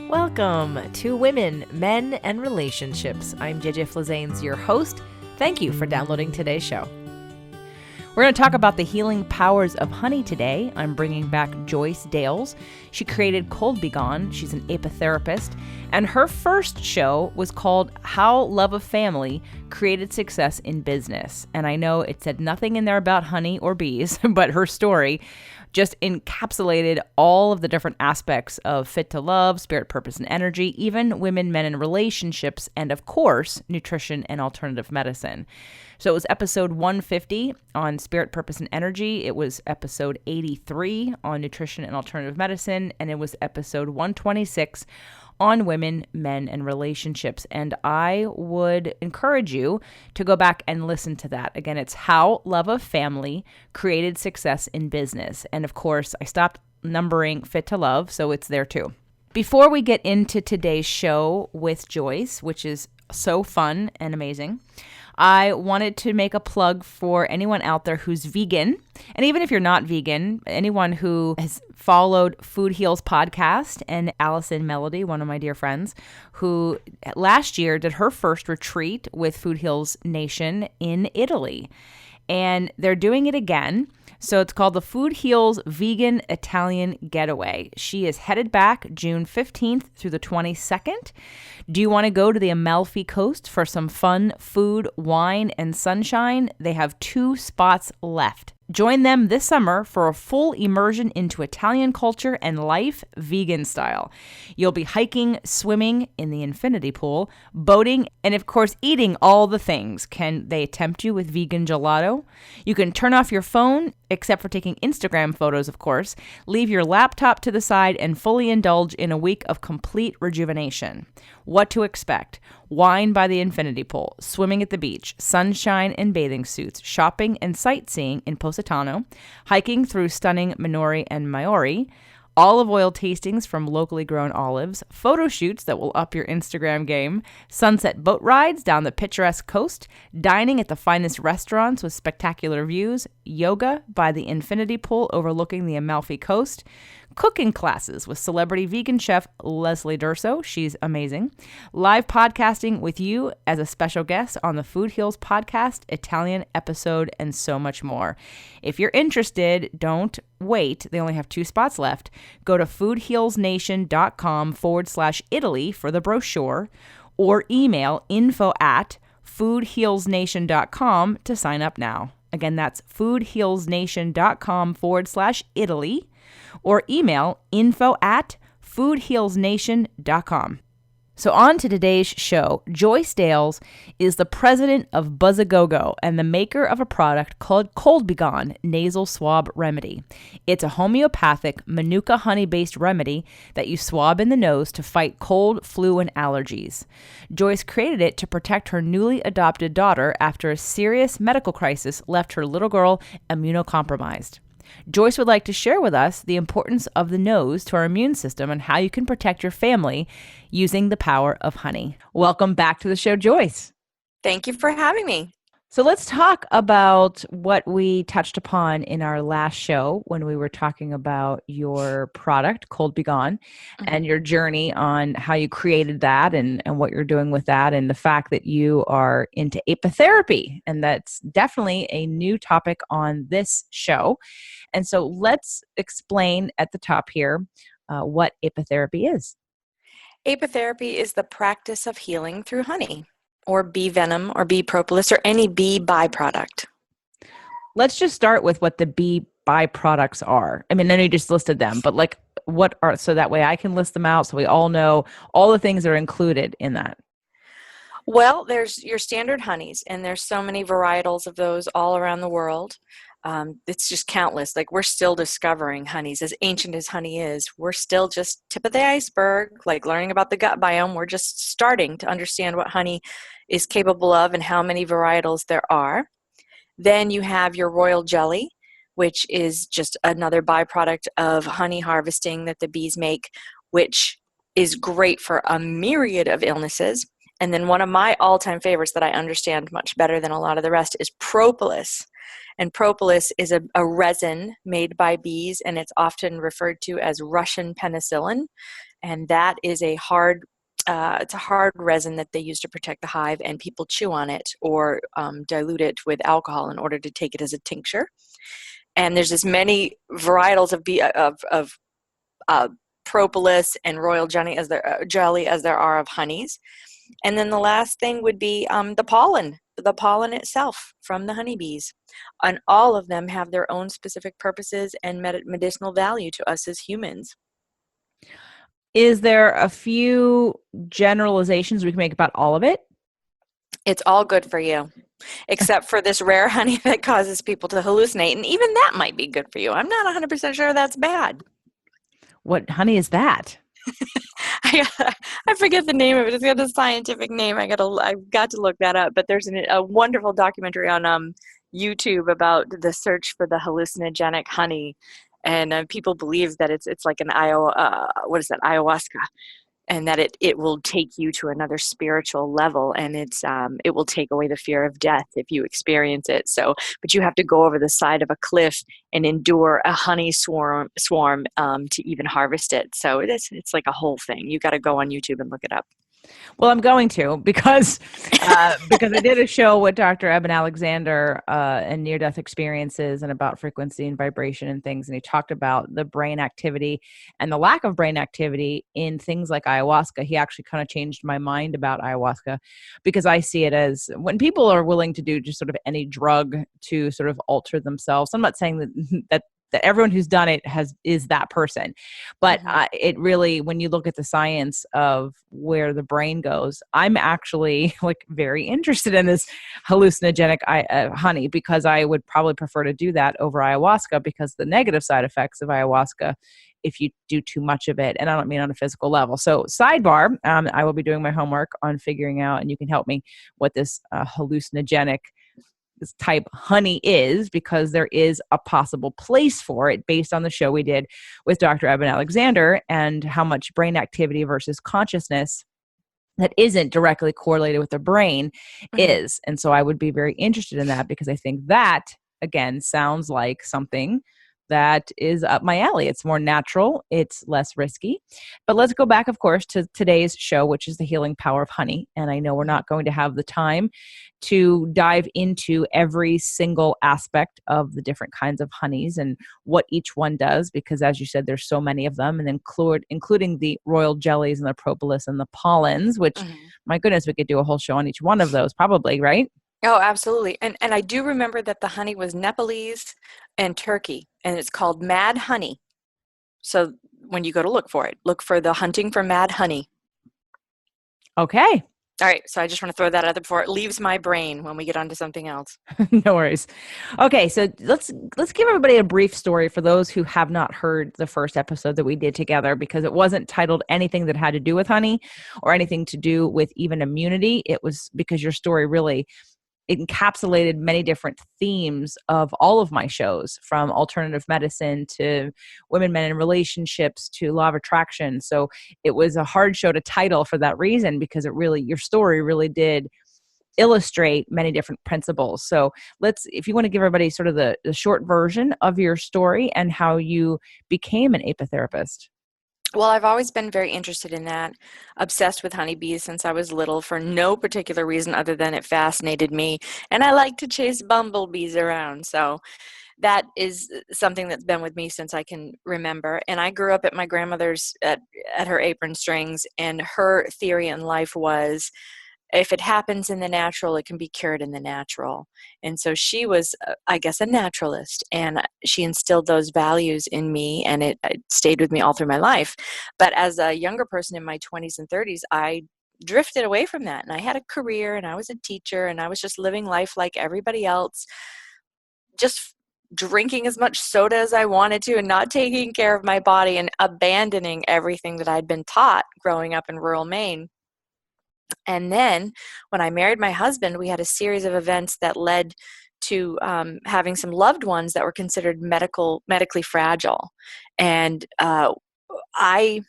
Welcome to Women, Men, and Relationships. I'm JJ Flazanes, your host. Thank you for downloading today's show. We're going to talk about the healing powers of honey today. I'm bringing back Joyce Dales. She created Cold Be Gone. She's an apitherapist. And her first show was called How Love of Family Created Success in Business. And I know it said nothing in there about honey or bees, but her story just encapsulated all of the different aspects of Fit to Love, Spirit, Purpose, and Energy, even women, men, and relationships, and of course, nutrition and alternative medicine. So it was episode 150 on Spirit, Purpose, and Energy. It was episode 83 on nutrition and alternative medicine, and it was episode 126 on women, men, and relationships. And I would encourage you to go back and listen to that. Again, it's How Love of Family Created Success in Business. And of course, I stopped numbering Fit to Love, so it's there too. Before we get into today's show with Joyce, which is so fun and amazing, I wanted to make a plug for anyone out there who's vegan. And even if you're not vegan, anyone who has followed Food Heals podcast, and Allison Melody, one of my dear friends, who last year did her first retreat with Food Heals Nation in Italy. And they're doing it again. So it's called the Food Heals Vegan Italian Getaway. She is headed back June 15th through the 22nd. Do you want to go to the Amalfi Coast for some fun food, wine, and sunshine? They have 2 spots left. Join them this summer for a full immersion into Italian culture and life vegan style. You'll be hiking, swimming in the infinity pool, boating, and of course eating all the things. Can they tempt you with vegan gelato? You can turn off your phone, except for taking Instagram photos, of course, leave your laptop to the side, and fully indulge in a week of complete rejuvenation. What to expect? Wine by the infinity pool, swimming at the beach, sunshine and bathing suits, shopping and sightseeing in Positano, hiking through stunning Minori and Maori, olive oil tastings from locally grown olives, photo shoots that will up your Instagram game, sunset boat rides down the picturesque coast, dining at the finest restaurants with spectacular views, yoga by the infinity pool overlooking the Amalfi Coast, cooking classes with celebrity vegan chef Leslie Durso, she's amazing, live podcasting with you as a special guest on the Food Heals podcast, Italian episode, and so much more. If you're interested, don't wait. They only have 2 spots left. Go to foodhealsnation.com/Italy for the brochure, or email info@foodhealsnation.com to sign up now. Again, that's foodhealsnation.com/Italy, or email info@foodhealsnation.com. So on to today's show. Joyce Dales is the president of Buzzagogo and the maker of a product called Cold Be Gone Nasal Swab Remedy. It's a homeopathic Manuka Honey-based remedy that you swab in the nose to fight cold, flu, and allergies. Joyce created it to protect her newly adopted daughter after a serious medical crisis left her little girl immunocompromised. Joyce would like to share with us the importance of the nose to our immune system and how you can protect your family using the power of honey. Welcome back to the show, Joyce. Thank you for having me. So let's talk about what we touched upon in our last show when we were talking about your product, Cold Be Gone, and your journey on how you created that and what you're doing with that, and the fact that you are into apitherapy. And that's definitely a new topic on this show. And so let's explain at the top here what apitherapy is. Apitherapy is the practice of healing through honey, or bee venom, or bee propolis, or any bee byproduct. Let's just start with what the bee byproducts are. I mean, I know you just listed them, but like what are, so that way I can list them out so we all know all the things that are included in that. Well, there's your standard honeys, and there's so many varietals of those all around the world. It's just countless. Like, we're still discovering honeys. As ancient as honey is, we're still just tip of the iceberg, like learning about the gut biome. We're just starting to understand what honey is capable of and how many varietals there are. Then you have your royal jelly, which is just another byproduct of honey harvesting that the bees make, which is great for a myriad of illnesses. And then one of my all-time favorites that I understand much better than a lot of the rest is propolis. And propolis is a resin made by bees, and it's often referred to as Russian penicillin. And that is it's a hard resin that they use to protect the hive, and people chew on it or dilute it with alcohol in order to take it as a tincture. And there's as many varietals of propolis and royal jelly as there are of honeys. And then the last thing would be the pollen itself from the honeybees. And all of them have their own specific purposes and medicinal value to us as humans. Is there a few generalizations we can make about all of it? It's all good for you, except for this rare honey that causes people to hallucinate. And even that might be good for you. I'm not 100% sure that's bad. What honey is that? I forget the name of it. It's got a scientific name. I've got to look that up. But there's a wonderful documentary on YouTube about the search for the hallucinogenic honey, and people believe that it's like an ayahuasca, and that it will take you to another spiritual level, and it will take away the fear of death if you experience it. So, but you have to go over the side of a cliff and endure a honey swarm to even harvest it. So it's like a whole thing. You got to go on YouTube and look it up. Well, I'm going to because I did a show with Dr. Eben Alexander and near-death experiences and about frequency and vibration and things. And he talked about the brain activity and the lack of brain activity in things like ayahuasca. He actually kind of changed my mind about ayahuasca because I see it as when people are willing to do just sort of any drug to sort of alter themselves. I'm not saying that everyone who's done it is that person. But it really, when you look at the science of where the brain goes, I'm actually like very interested in this hallucinogenic honey because I would probably prefer to do that over ayahuasca because the negative side effects of ayahuasca if you do too much of it. And I don't mean on a physical level. So sidebar, I will be doing my homework on figuring out, and you can help me, what this hallucinogenic this type honey is, because there is a possible place for it based on the show we did with Dr. Eben Alexander and how much brain activity versus consciousness that isn't directly correlated with the brain is. And so I would be very interested in that because I think that, again, sounds like something that is up my alley. It's more natural. It's less risky. But let's go back, of course, to today's show, which is the healing power of honey. And I know we're not going to have the time to dive into every single aspect of the different kinds of honeys and what each one does, because as you said, there's so many of them, and including the royal jellies and the propolis and the pollens, which, my goodness, we could do a whole show on each one of those probably, right? Oh, absolutely. And I do remember that the honey was Nepalese and Turkey, and it's called mad honey. So when you go to look for it, look for the hunting for mad honey. Okay. All right. So I just want to throw that out there before it leaves my brain when we get onto something else. No worries. Okay. So let's give everybody a brief story for those who have not heard the first episode that we did together, because it wasn't titled anything that had to do with honey or anything to do with even immunity. It was because your story really encapsulated many different themes of all of my shows, from alternative medicine to women, men, and relationships to law of attraction. So it was a hard show to title for that reason, because your story really did illustrate many different principles. So if you want to give everybody sort of the short version of your story and how you became an apitherapist. Well, I've always been very interested in that, obsessed with honeybees since I was little for no particular reason other than it fascinated me. And I like to chase bumblebees around. So that is something that's been with me since I can remember. And I grew up at my grandmother's at her apron strings, and her theory in life was, if it happens in the natural, it can be cured in the natural. And so she was, I guess, a naturalist, and she instilled those values in me, and it stayed with me all through my life. But as a younger person in my 20s and 30s, I drifted away from that, and I had a career, and I was a teacher, and I was just living life like everybody else, just drinking as much soda as I wanted to and not taking care of my body and abandoning everything that I'd been taught growing up in rural Maine. And then when I married my husband, we had a series of events that led to having some loved ones that were considered medically fragile. And I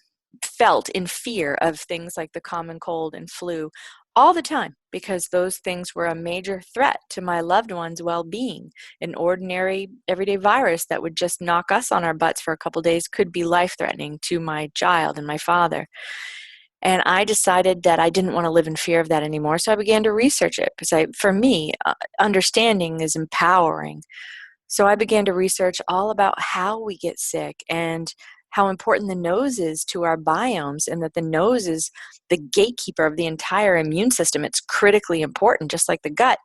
felt in fear of things like the common cold and flu all the time, because those things were a major threat to my loved ones' well-being. An ordinary everyday virus that would just knock us on our butts for a couple days could be life-threatening to my child and my father. And I decided that I didn't want to live in fear of that anymore, so I began to research it, because for me, understanding is empowering. So I began to research all about how we get sick and how important the nose is to our biomes, and that the nose is the gatekeeper of the entire immune system. It's critically important, just like the gut.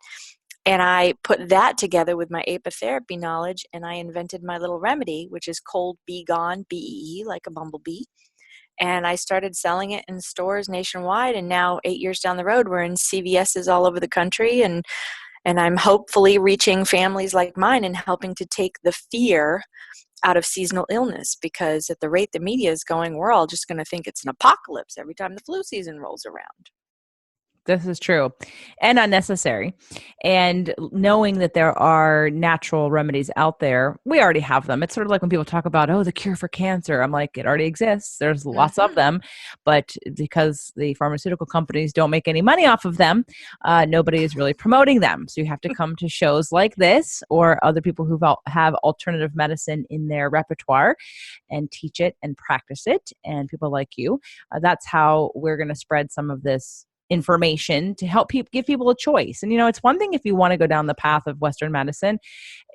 And I put that together with my apitherapy knowledge, and I invented my little remedy, which is Cold Bee Gone, BEE, like a bumblebee. And I started selling it in stores nationwide. And now, 8 years down the road, we're in CVS's all over the country. And I'm hopefully reaching families like mine and helping to take the fear out of seasonal illness, because at the rate the media is going, we're all just going to think it's an apocalypse every time the flu season rolls around. This is true and unnecessary. And knowing that there are natural remedies out there, we already have them. It's sort of like when people talk about, oh, the cure for cancer. I'm like, it already exists. There's lots of them. But because the pharmaceutical companies don't make any money off of them, nobody is really promoting them. So you have to come to shows like this, or other people who have alternative medicine in their repertoire, and teach it and practice it. And people like you, that's how we're going to spread some of this information to help give people a choice. And, it's one thing if you want to go down the path of Western medicine,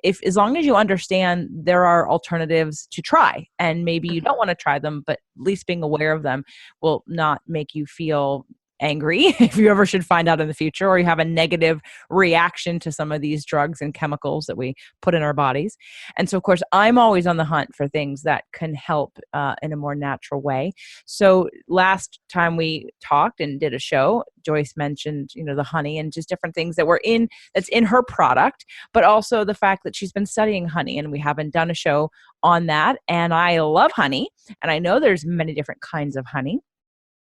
as long as you understand there are alternatives to try, and maybe you don't want to try them, but at least being aware of them will not make you feel angry if you ever should find out in the future, or you have a negative reaction to some of these drugs and chemicals that we put in our bodies. And so, of course, I'm always on the hunt for things that can help in a more natural way. So last time we talked and did a show, Joyce mentioned, the honey and just different things that's in her product, but also the fact that she's been studying honey, and we haven't done a show on that. And I love honey, and I know there's many different kinds of honey.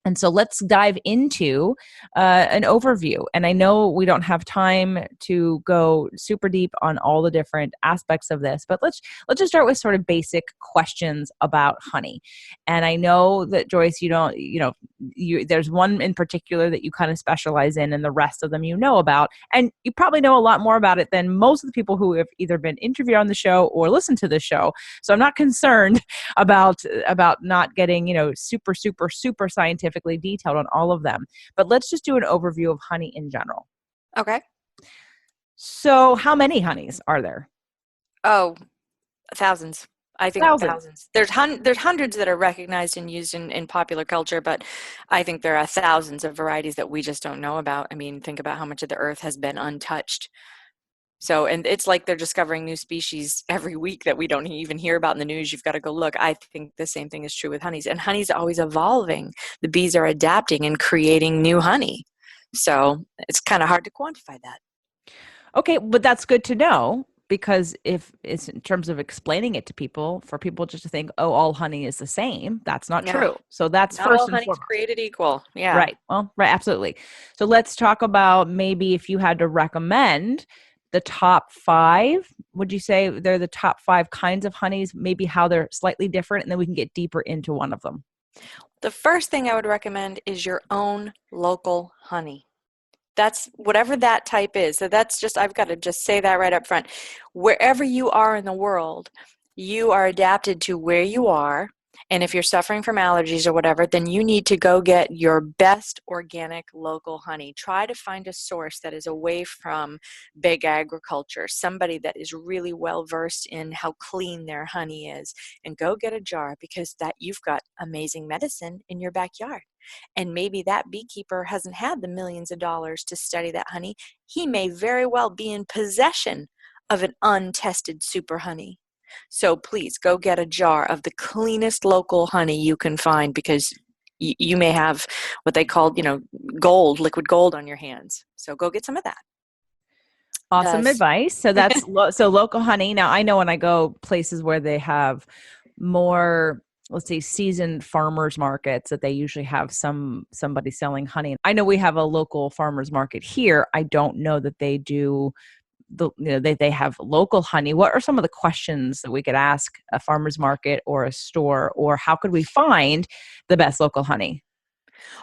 And so let's dive into an overview. And I know we don't have time to go super deep on all the different aspects of this, but let's just start with sort of basic questions about honey. And I know that, Joyce, there's one in particular that you kind of specialize in, and the rest of them you know about. And you probably know a lot more about it than most of the people who have either been interviewed on the show or listened to the show. So I'm not concerned about not getting, super, super, super scientifically detailed on all of them. But let's just do an overview of honey in general. Okay. So how many honeys are there? Oh, thousands. I think thousands. There's hundreds that are recognized and used in popular culture, but I think there are thousands of varieties that we just don't know about. I mean, think about how much of the earth has been untouched. So, and it's like they're discovering new species every week that we don't even hear about in the news. You've got to go look. I think the same thing is true with honeys. And honey's always evolving. The bees are adapting and creating new honey. So it's kind of hard to quantify that. Okay, but that's good to know, because if it's in terms of explaining it to people, for people just to think, oh, all honey is the same, that's not true. So that's not first all and honey's foremost. Created equal. Yeah. Right. Well, right. Absolutely. So let's talk about, maybe if you had to recommend the top 5, would you say they're the top 5 kinds of honeys, maybe how they're slightly different, and then we can get deeper into one of them? The first thing I would recommend is your own local honey. That's whatever that type is. So that's just, I've got to just say that right up front. Wherever you are in the world, you are adapted to where you are. And if you're suffering from allergies or whatever, then you need to go get your best organic local honey. Try to find a source that is away from big agriculture, somebody that is really well versed in how clean their honey is, and go get a jar, because that you've got amazing medicine in your backyard. And maybe that beekeeper hasn't had the millions of dollars to study that honey. He may very well be in possession of an untested super honey. So please go get a jar of the cleanest local honey you can find, because you may have what they call, gold, liquid gold on your hands. So go get some of that. Awesome advice. So that's so local honey. Now, I know when I go places where they have more, let's say, seasoned farmers markets, that they usually have somebody selling honey. I know we have a local farmers market here. I don't know that they do they have local honey. What are some of the questions that we could ask a farmer's market or a store, or how could we find the best local honey?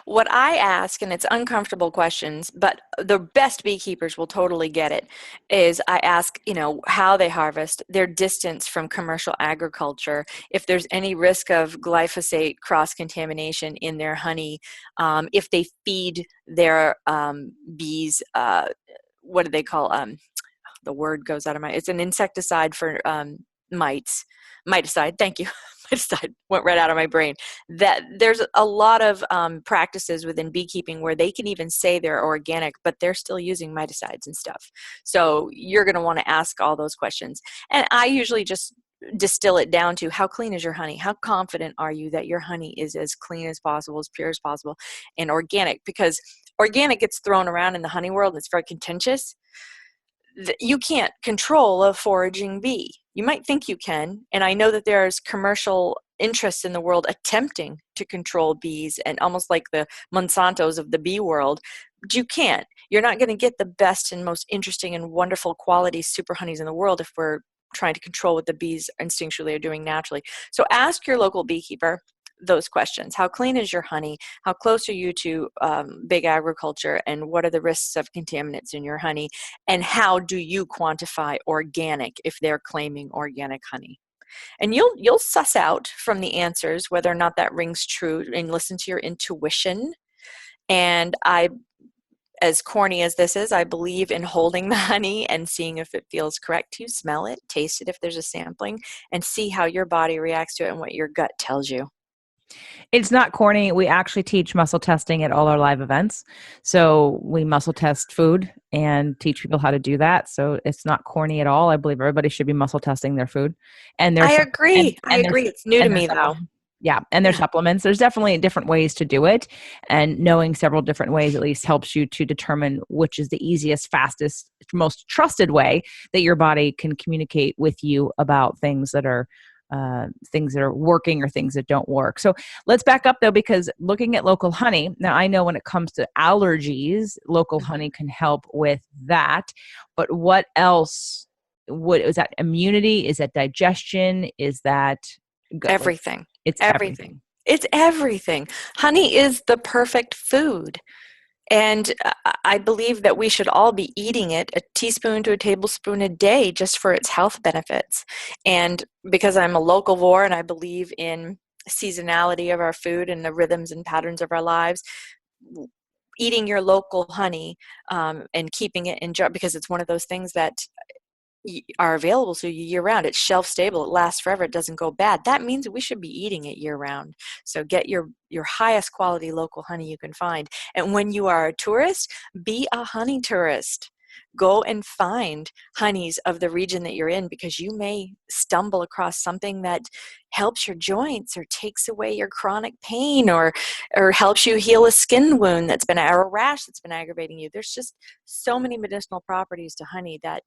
What I ask, and it's uncomfortable questions, but the best beekeepers will totally get it, is I ask, how they harvest, their distance from commercial agriculture, if there's any risk of glyphosate cross-contamination in their honey, if they feed their bees, what do they call, the word goes out of my, it's an insecticide for mites, miticide, thank you. Miticide went right out of my brain. That there's a lot of practices within beekeeping where they can even say they're organic, but they're still using miticides and stuff. So you're going to want to ask all those questions. And I usually just distill it down to, how clean is your honey? How confident are you that your honey is as clean as possible, as pure as possible, and organic? Because organic gets thrown around in the honey world. It's very contentious. You can't control a foraging bee. You might think you can, and I know that there's commercial interests in the world attempting to control bees, and almost like the Monsantos of the bee world, but you can't. You're not going to get the best and most interesting and wonderful quality super honeys in the world if we're trying to control what the bees instinctually are doing naturally. So ask your local beekeeper those questions. How clean is your honey? How close are you to big agriculture? And what are the risks of contaminants in your honey? And how do you quantify organic if they're claiming organic honey? And you'll suss out from the answers whether or not that rings true, and listen to your intuition. And as corny as this is, I believe in holding the honey and seeing if it feels correct to you. Smell it, taste it if there's a sampling, and see how your body reacts to it and what your gut tells you. It's not corny. We actually teach muscle testing at all our live events. So we muscle test food and teach people how to do that. So it's not corny at all. I believe everybody should be muscle testing their food. And I there's agree. I agree. It's new to me, though. Yeah, and there's supplements. There's definitely different ways to do it, and knowing several different ways at least helps you to determine which is the easiest, fastest, most trusted way that your body can communicate with you about things that are working or things that don't work. So let's back up though, because looking at local honey, now I know when it comes to allergies, local honey can help with that. But what else? What is that? Immunity? Is that digestion? Is that Everything. It's everything. It's everything. Honey is the perfect food. And I believe that we should all be eating it a teaspoon to a tablespoon a day just for its health benefits. And because I'm a localvore and I believe in seasonality of our food and the rhythms and patterns of our lives, eating your local honey and keeping it in jar, because it's one of those things that are available to you year round. It's shelf stable. It lasts forever. It doesn't go bad. That means we should be eating it year round. So get your highest quality local honey you can find. And when you are a tourist, be a honey tourist. Go and find honeys of the region that you're in, because you may stumble across something that helps your joints or takes away your chronic pain or helps you heal a skin wound or a rash that's been aggravating you. There's just so many medicinal properties to honey that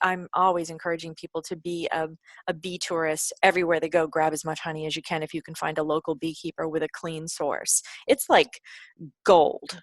I'm always encouraging people to be a bee tourist. Everywhere they go, grab as much honey as you can if you can find a local beekeeper with a clean source. It's like gold.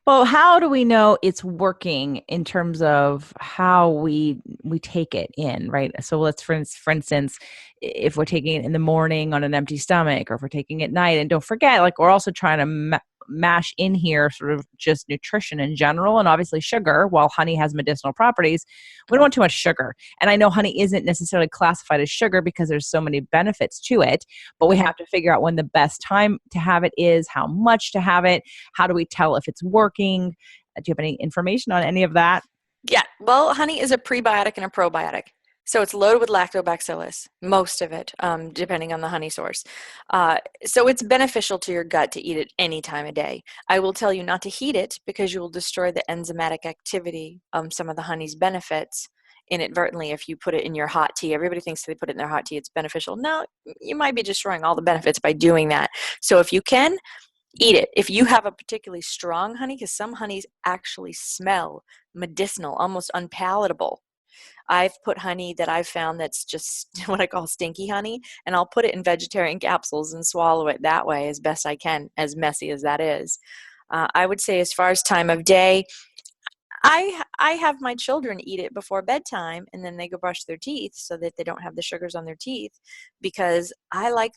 Well, how do we know it's working in terms of how we take it in, right? So let's, for instance, if we're taking it in the morning on an empty stomach, or if we're taking it at night, and don't forget, like, we're also trying to mash in here sort of just nutrition in general, and obviously sugar. While honey has medicinal properties, we don't want too much sugar. And I know honey isn't necessarily classified as sugar because there's so many benefits to it, but we have to figure out when the best time to have it is, how much to have it, how do we tell if it's working? Do you have any information on any of that? Yeah, well, honey is a prebiotic and a probiotic. So it's loaded with lactobacillus, most of it, depending on the honey source. So it's beneficial to your gut to eat it any time of day. I will tell you not to heat it, because you will destroy the enzymatic activity, some of the honey's benefits inadvertently if you put it in your hot tea. Everybody thinks they put it in their hot tea, it's beneficial. No, you might be destroying all the benefits by doing that. So if you can, eat it. If you have a particularly strong honey, because some honeys actually smell medicinal, almost unpalatable. I've put honey that I've found that's just what I call stinky honey, and I'll put it in vegetarian capsules and swallow it that way as best I can, as messy as that is. I would say, as far as time of day, I have my children eat it before bedtime, and then they go brush their teeth so that they don't have the sugars on their teeth, because I like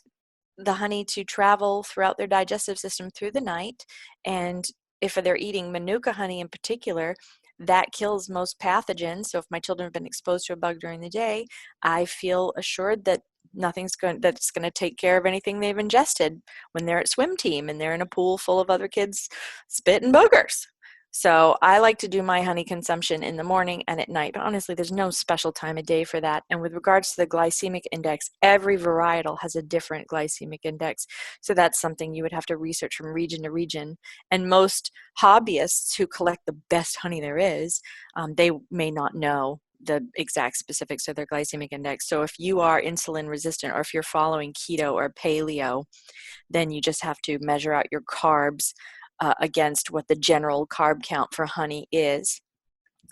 the honey to travel throughout their digestive system through the night. And if they're eating Manuka honey in particular, that kills most pathogens. So if my children have been exposed to a bug during the day, I feel assured that that's going to take care of anything they've ingested when they're at swim team and they're in a pool full of other kids spit and boogers. So I like to do my honey consumption in the morning and at night, but honestly, there's no special time of day for that. And with regards to the glycemic index, every varietal has a different glycemic index. So that's something you would have to research from region to region. And most hobbyists who collect the best honey there is, they may not know the exact specifics of their glycemic index. So if you are insulin resistant, or if you're following keto or paleo, then you just have to measure out your carbs against what the general carb count for honey is.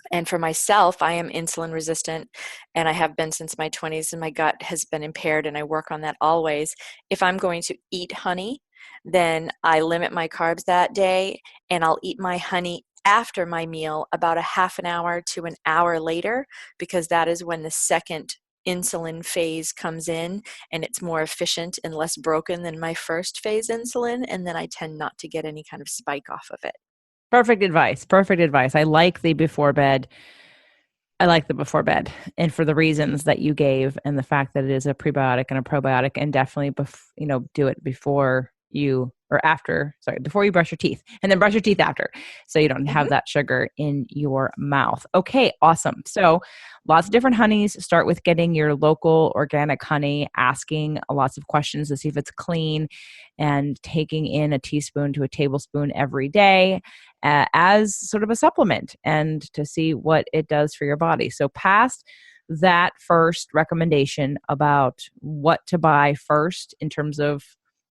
And for myself, I am insulin resistant, and I have been since my 20s, and my gut has been impaired, and I work on that always. If I'm going to eat honey, then I limit my carbs that day, and I'll eat my honey after my meal about a half an hour to an hour later, because that is when the second insulin phase comes in, and it's more efficient and less broken than my first phase insulin, and then I tend not to get any kind of spike off of it. Perfect advice. Perfect advice. I like the before bed. And for the reasons that you gave, and the fact that it is a prebiotic and a probiotic, and definitely, do it before you before you brush your teeth, and then brush your teeth after, so you don't have that sugar in your mouth. Okay, awesome. So lots of different honeys. Start with getting your local organic honey, asking lots of questions to see if it's clean, and taking in a teaspoon to a tablespoon every day as sort of a supplement, and to see what it does for your body. So past that first recommendation about what to buy first in terms of,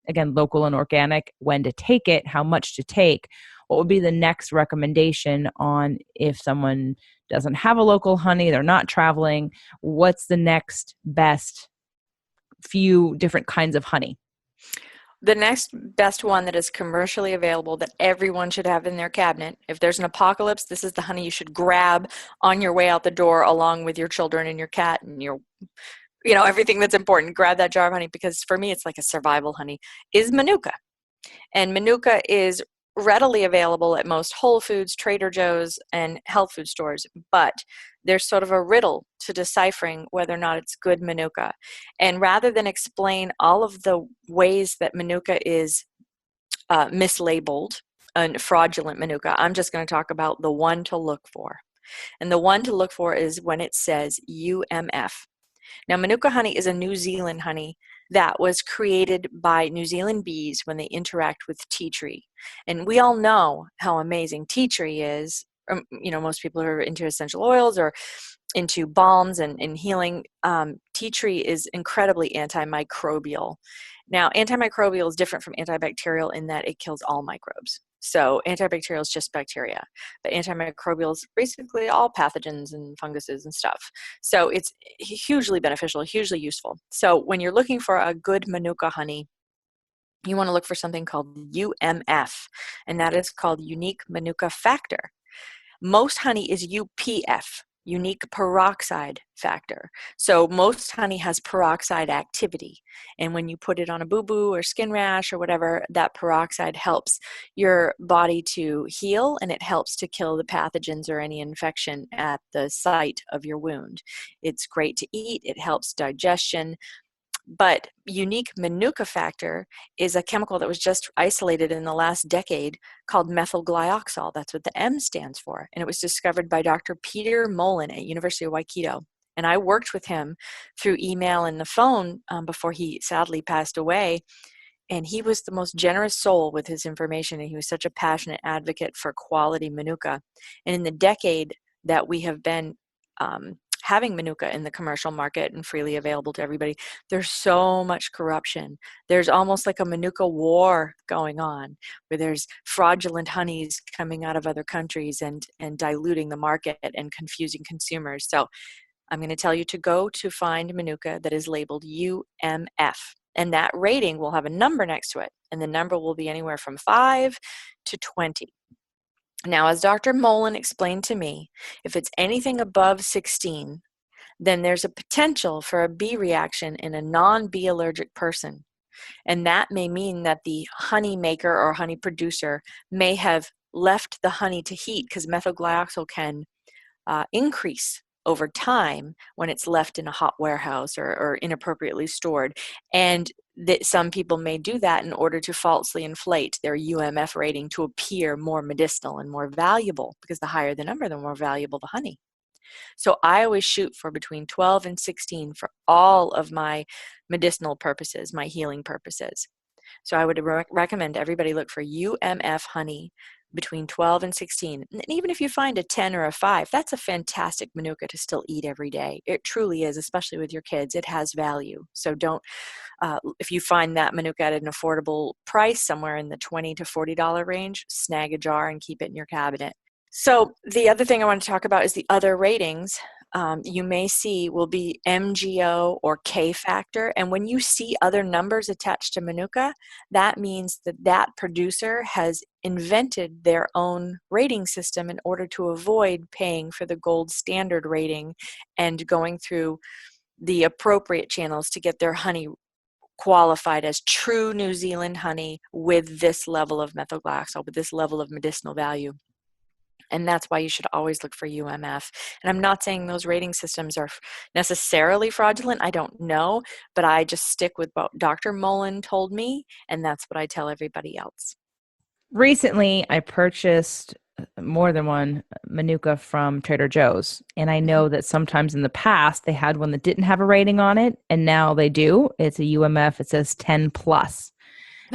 again, local and organic, when to take it, how much to take, what would be the next recommendation on if someone doesn't have a local honey, they're not traveling, what's the next best few different kinds of honey? The next best one that is commercially available that everyone should have in their cabinet, if there's an apocalypse, this is the honey you should grab on your way out the door, along with your children and your cat and your, everything that's important. Grab that jar of honey, because for me, it's like a survival honey, is Manuka. And Manuka is readily available at most Whole Foods, Trader Joe's, and health food stores, but there's sort of a riddle to deciphering whether or not it's good Manuka. And rather than explain all of the ways that Manuka is mislabeled and fraudulent Manuka, I'm just going to talk about the one to look for. And the one to look for is when it says UMF. Now, Manuka honey is a New Zealand honey that was created by New Zealand bees when they interact with tea tree. And we all know how amazing tea tree is. Most people who are into essential oils or into balms and healing, tea tree is incredibly antimicrobial. Now, antimicrobial is different from antibacterial in that it kills all microbes. So antibacterial is just bacteria, but antimicrobial is basically all pathogens and funguses and stuff. So it's hugely beneficial, hugely useful. So when you're looking for a good Manuka honey, you want to look for something called UMF, and that is called unique Manuka factor. Most honey is UPF, unique peroxide factor. So most honey has peroxide activity. And when you put it on a boo-boo or skin rash or whatever, that peroxide helps your body to heal, and it helps to kill the pathogens or any infection at the site of your wound. It's great to eat. It helps digestion. But unique Manuka factor is a chemical that was just isolated in the last decade called methylglyoxal. That's what the M stands for. And it was discovered by Dr. Peter Mullen at University of Waikato. And I worked with him through email and the phone before he sadly passed away. And he was the most generous soul with his information. And he was such a passionate advocate for quality Manuka. And in the decade that we have been having Manuka in the commercial market and freely available to everybody, there's so much corruption. There's almost like a Manuka war going on, where there's fraudulent honeys coming out of other countries and diluting the market and confusing consumers. So I'm going to tell you to go to find Manuka that is labeled UMF. And that rating will have a number next to it. And the number will be anywhere from 5 to 20. Now, as Dr. Mullen explained to me, if it's anything above 16, then there's a potential for a bee reaction in a non-bee allergic person. And that may mean that the honey maker or honey producer may have left the honey to heat, because methylglyoxal can increase over time when it's left in a hot warehouse or inappropriately stored. And that some people may do that in order to falsely inflate their UMF rating to appear more medicinal and more valuable, because the higher the number, the more valuable the honey. So I always shoot for between 12 and 16 for all of my medicinal purposes, my healing purposes. So I would recommend everybody look for UMF honey between 12 and 16. And even if you find a 10 or a 5, that's a fantastic Manuka to still eat every day. It truly is, especially with your kids. It has value. So don't, if you find that Manuka at an affordable price, somewhere in the $20 to $40 range, snag a jar and keep it in your cabinet. So the other thing I want to talk about is the other ratings. You may see will be MGO or K factor. And when you see other numbers attached to Manuka, that means that that producer has invented their own rating system in order to avoid paying for the gold standard rating and going through the appropriate channels to get their honey qualified as true New Zealand honey with this level of methylglyoxal, with this level of medicinal value. And that's why you should always look for UMF. And I'm not saying those rating systems are necessarily fraudulent. I don't know, but I just stick with what Dr. Mullen told me, and that's what I tell everybody else. Recently, I purchased more than one Manuka from Trader Joe's. And I know that sometimes in the past, they had one that didn't have a rating on it, and now they do. It's a UMF. It says 10 plus.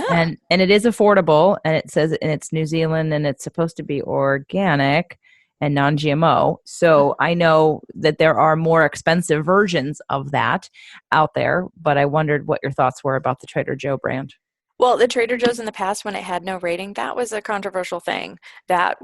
And it is affordable, and it says, and it's New Zealand, and it's supposed to be organic and non-GMO. So I know that there are more expensive versions of that out there, but I wondered what your thoughts were about the Trader Joe brand. Well, the Trader Joe's in the past, when it had no rating, that was a controversial thing. That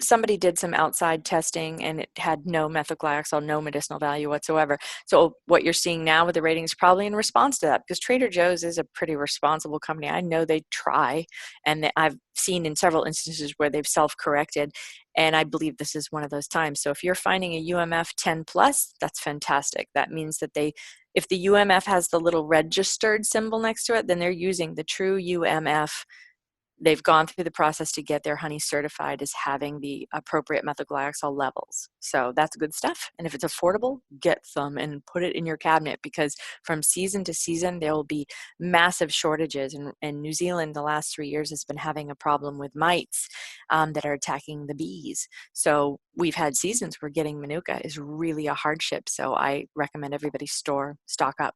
somebody did some outside testing, and it had no methylglyoxal, no medicinal value whatsoever. So what you're seeing now with the ratings is probably in response to that, because Trader Joe's is a pretty responsible company. I know they try, and I've seen in several instances where they've self-corrected, and I believe this is one of those times. So if you're finding a UMF 10 plus, that's fantastic. That means that if the UMF has the little registered symbol next to it, then they're using the true UMF. They've gone through the process to get their honey certified as having the appropriate methylglyoxal levels. So that's good stuff. And if it's affordable, get some and put it in your cabinet, because from season to season, there will be massive shortages. And New Zealand, the last 3 years, has been having a problem with mites that are attacking the bees. So we've had seasons where getting Manuka is really a hardship. So I recommend everybody stock up.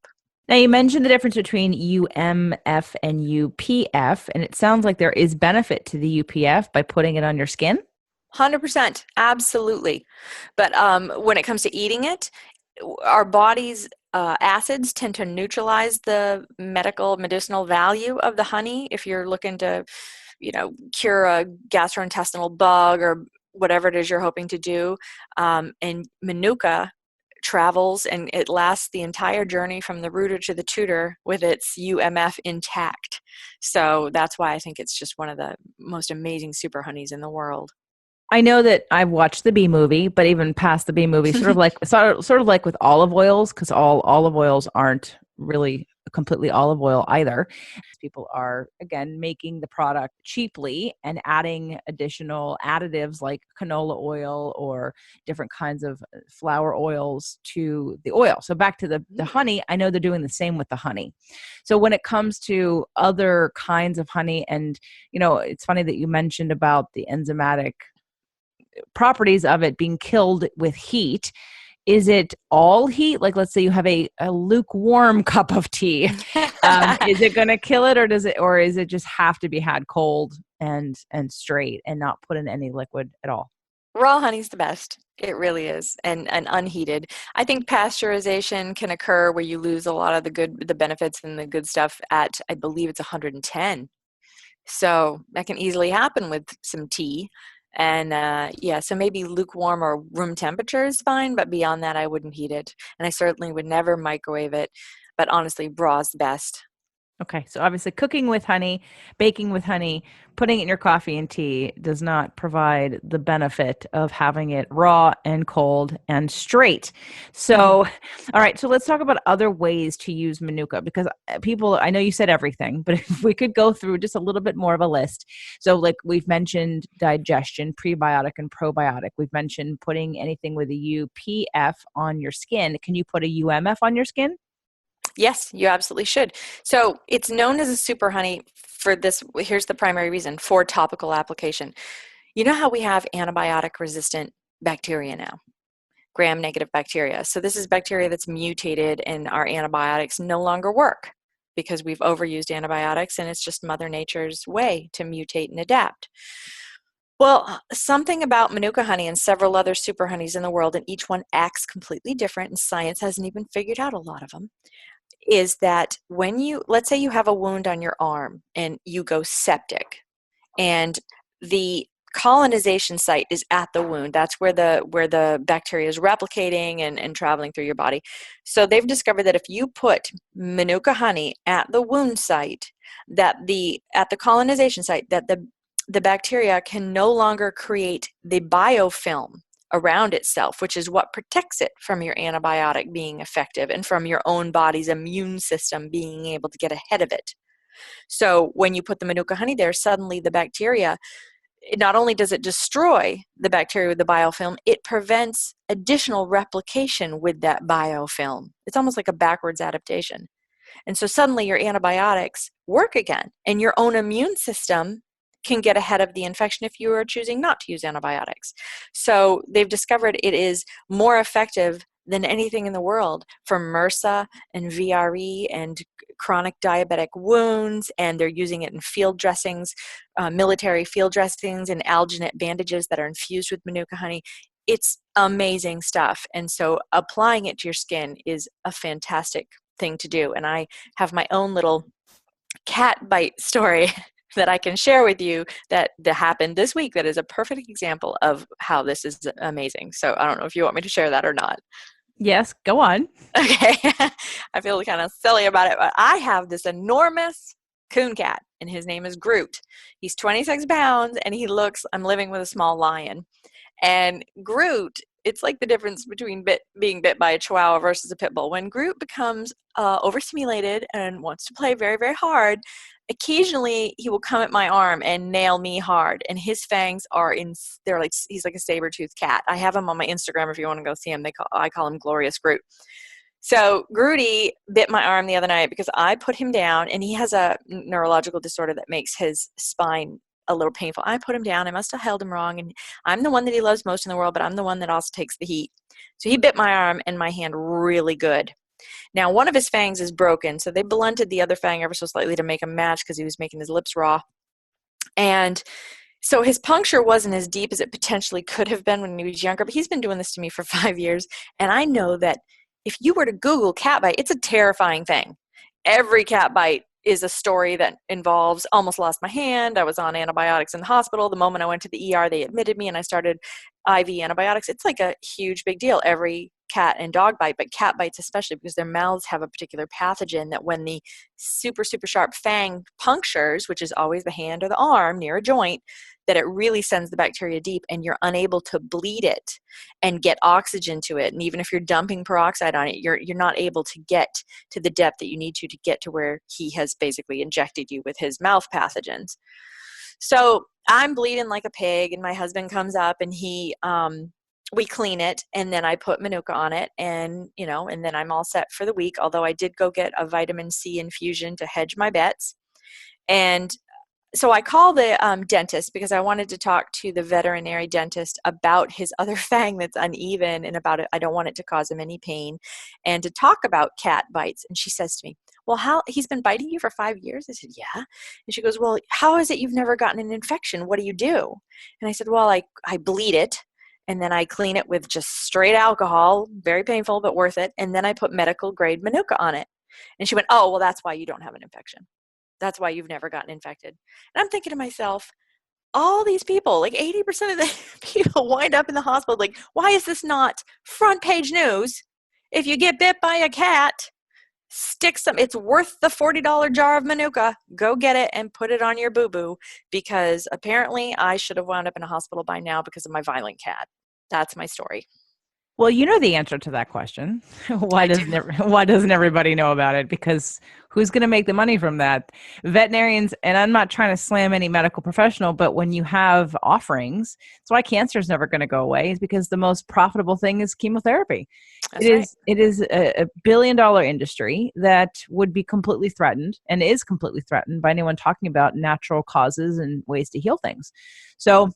Now, you mentioned the difference between UMF and UPF, and it sounds like there is benefit to the UPF by putting it on your skin. 100%, absolutely. But when it comes to eating it, our body's acids tend to neutralize the medicinal value of the honey. If you're looking to, cure a gastrointestinal bug or whatever it is you're hoping to do, and Manuka travels and it lasts the entire journey from the rooter to the tutor with its UMF intact. So that's why I think it's just one of the most amazing super honeys in the world. I know that I've watched the Bee Movie, but even past the Bee Movie, sort of like with olive oils, because all olive oils aren't really completely olive oil either. People are, again, making the product cheaply and adding additional additives like canola oil or different kinds of flower oils to the oil. So back to the honey, I know they're doing the same with the honey. So when it comes to other kinds of honey, and, it's funny that you mentioned about the enzymatic properties of it being killed with heat. Is it all heat? Like, let's say you have a lukewarm cup of tea. Is it going to kill it, or is it just have to be had cold and straight and not put in any liquid at all? Raw honey's the best. It really is. And unheated. I think pasteurization can occur where you lose a lot of the benefits and the good stuff at, I believe it's 110. So that can easily happen with some tea. And so maybe lukewarm or room temperature is fine, but beyond that, I wouldn't heat it. And I certainly would never microwave it. But honestly, raw is the best. Okay, so obviously cooking with honey, baking with honey, putting it in your coffee and tea does not provide the benefit of having it raw and cold and straight. So, all right, so let's talk about other ways to use Manuka because people, I know you said everything, but if we could go through just a little bit more of a list. So, like we've mentioned digestion, prebiotic and probiotic. We've mentioned putting anything with a UPF on your skin. Can you put a UMF on your skin? Yes, you absolutely should. So it's known as a super honey for this. Here's the primary reason for topical application. You know how we have antibiotic resistant bacteria now, gram-negative bacteria. So this is bacteria that's mutated and our antibiotics no longer work because we've overused antibiotics and it's just Mother Nature's way to mutate and adapt. Well, something about Manuka honey and several other super honeys in the world, and each one acts completely different, and science hasn't even figured out a lot of them, is that when you, let's say you have a wound on your arm and you go septic, and the colonization site is at the wound. That's where the bacteria is replicating and traveling through your body. So they've discovered that if you put Manuka honey at the wound site, that at the colonization site, that the bacteria can no longer create the biofilm around itself, which is what protects it from your antibiotic being effective and from your own body's immune system being able to get ahead of it. So when you put the Manuka honey there, suddenly the bacteria, not only does it destroy the bacteria with the biofilm, it prevents additional replication with that biofilm. It's almost like a backwards adaptation. And so suddenly your antibiotics work again, and your own immune system can get ahead of the infection if you are choosing not to use antibiotics. So they've discovered it is more effective than anything in the world for MRSA and VRE and chronic diabetic wounds, and they're using it in field dressings, military field dressings, and alginate bandages that are infused with Manuka honey. It's amazing stuff, and so applying it to your skin is a fantastic thing to do. And I have my own little cat bite story that I can share with you that happened this week that is a perfect example of how this is amazing. So I don't know if you want me to share that or not. Yes, go on. Okay. I feel kind of silly about it, but I have this enormous coon cat, and his name is Groot. He's 26 pounds, and I'm living with a small lion. And Groot, it's like the difference between being bit by a chihuahua versus a pit bull. When Groot becomes overstimulated and wants to play very, very hard, occasionally he will come at my arm and nail me hard. And his fangs he's like a saber-toothed cat. I have him on my Instagram if you want to go see him. I call him Glorious Groot. So Groody bit my arm the other night because I put him down, and he has a neurological disorder that makes his spine a little painful. I put him down. I must have held him wrong, and I'm the one that he loves most in the world, but I'm the one that also takes the heat. So he bit my arm and my hand really good. Now, one of his fangs is broken, so they blunted the other fang ever so slightly to make him match because he was making his lips raw. And so his puncture wasn't as deep as it potentially could have been when he was younger, but he's been doing this to me for 5 years, and I know that if you were to Google cat bite, it's a terrifying thing. Every cat bite is a story that involves almost lost my hand. I was on antibiotics in the hospital. The moment I went to the ER, they admitted me and I started IV antibiotics. It's like a huge big deal. Every cat and dog bite, but cat bites especially because their mouths have a particular pathogen that when the super, super sharp fang punctures, which is always the hand or the arm near a joint, that it really sends the bacteria deep and you're unable to bleed it and get oxygen to it. And even if you're dumping peroxide on it, you're not able to get to the depth that you need to get to where he has basically injected you with his mouth pathogens. So I'm bleeding like a pig, and my husband comes up and we clean it, and then I put Manuka on it, and then I'm all set for the week. Although I did go get a vitamin C infusion to hedge my bets. And so I called the dentist because I wanted to talk to the veterinary dentist about his other fang that's uneven and about it. I don't want it to cause him any pain, and to talk about cat bites. And she says to me, well, he's been biting you for 5 years? I said, yeah. And she goes, well, how is it you've never gotten an infection? What do you do? And I said, well, I bleed it, and then I clean it with just straight alcohol, very painful, but worth it. And then I put medical grade Manuka on it. And she went, oh, well, that's why you don't have an infection. That's why you've never gotten infected. And I'm thinking to myself, all these people, like 80% of the people wind up in the hospital. Like, why is this not front page news? If you get bit by a cat, Stick some, it's worth the $40 jar of Manuka. Go get it and put it on your boo-boo, because apparently I should have wound up in a hospital by now because of my violent cat. That's my story. Well, you know the answer to that question. I do. Why doesn't everybody know about it? Because who's going to make the money from that? Veterinarians, and I'm not trying to slam any medical professional, but when you have offerings, that's why cancer is never going to go away, is because the most profitable thing is chemotherapy. That's right. It is a billion-dollar industry that would be completely threatened, and is completely threatened by anyone talking about natural causes and ways to heal things. So,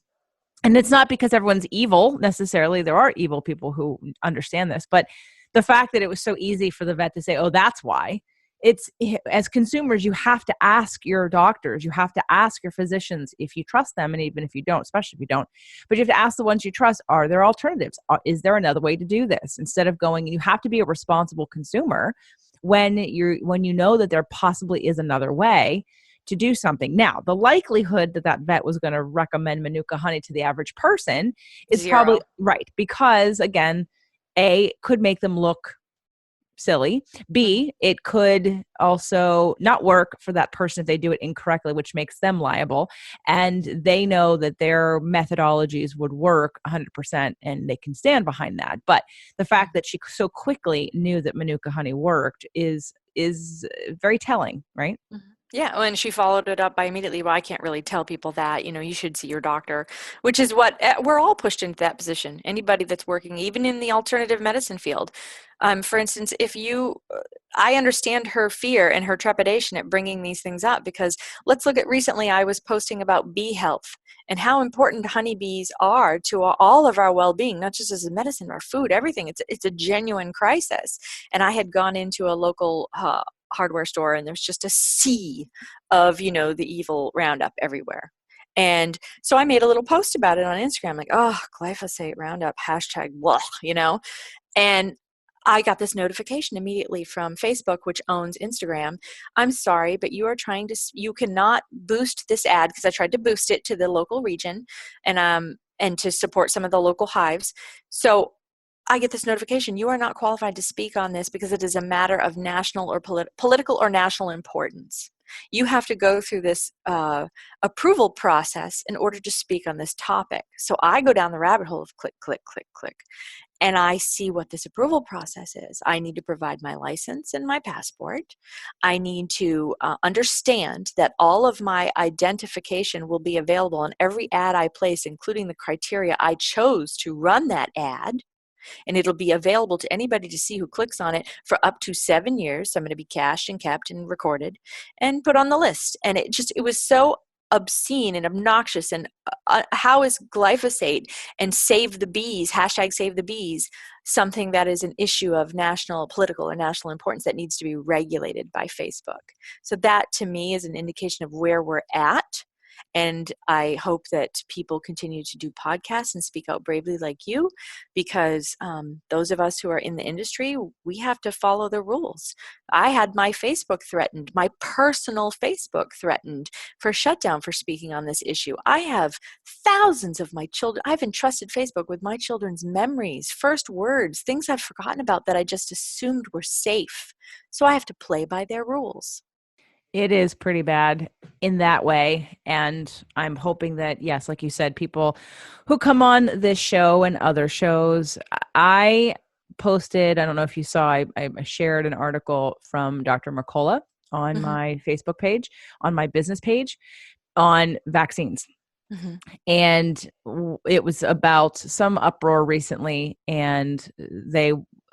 and it's not because everyone's evil necessarily. There are evil people who understand this, but the fact that it was so easy for the vet to say, oh, that's why. It's, as consumers, you have to ask your doctors, you have to ask your physicians if you trust them, and even if you don't, especially if you don't, but you have to ask the ones you trust, are there alternatives? Is there another way to do this? Instead of going, you have to be a responsible consumer when you know that there possibly is another way to do something. Now, the likelihood that that vet was going to recommend Manuka honey to the average person is Zero. probably right, because again, A, could make them look silly. B, it could also not work for that person if they do it incorrectly, which makes them liable. And they know that their methodologies would work 100% and they can stand behind that. But the fact that she so quickly knew that Manuka honey worked is very telling, right? Mhm. Yeah, and she followed it up by immediately, well, I can't really tell people that, you should see your doctor, which is what we're all pushed into that position. Anybody that's working, even in the alternative medicine field. For instance, I understand her fear and her trepidation at bringing these things up, because let's look at recently, I was posting about bee health and how important honeybees are to all of our well-being, not just as a medicine, our food, everything. It's a genuine crisis. And I had gone into a local hardware store, and there's just a sea of the evil Roundup everywhere. And so I made a little post about it on Instagram, like, oh, glyphosate Roundup hashtag blah, and I got this notification immediately from Facebook, which owns Instagram. I'm sorry, but you cannot boost this ad, because I tried to boost it to the local region and to support some of the local hives. So I get this notification, you are not qualified to speak on this because it is a matter of national or political or national importance. You have to go through this approval process in order to speak on this topic. So I go down the rabbit hole of click, click, click, click, and I see what this approval process is. I need to provide my license and my passport. I need to understand that all of my identification will be available on every ad I place, including the criteria I chose to run that ad. And it'll be available to anybody to see who clicks on it for up to 7 years. So I'm going to be cached and kept and recorded and put on the list. And it was so obscene and obnoxious. And how is glyphosate and save the bees, hashtag save the bees, something that is an issue of national, political, or national importance that needs to be regulated by Facebook? So that to me is an indication of where we're at. And I hope that people continue to do podcasts and speak out bravely like you, because those of us who are in the industry, we have to follow the rules. I had my Facebook threatened, my personal Facebook threatened for shutdown for speaking on this issue. I have thousands of my children. I've entrusted Facebook with my children's memories, first words, things I've forgotten about that I just assumed were safe. So I have to play by their rules. It is pretty bad in that way. And I'm hoping that, yes, like you said, people who come on this show and other shows, I posted, I don't know if you saw, I shared an article from Dr. Mercola on Mm-hmm. my Facebook page, on my business page, on vaccines. Mm-hmm. And it was about some uproar recently, and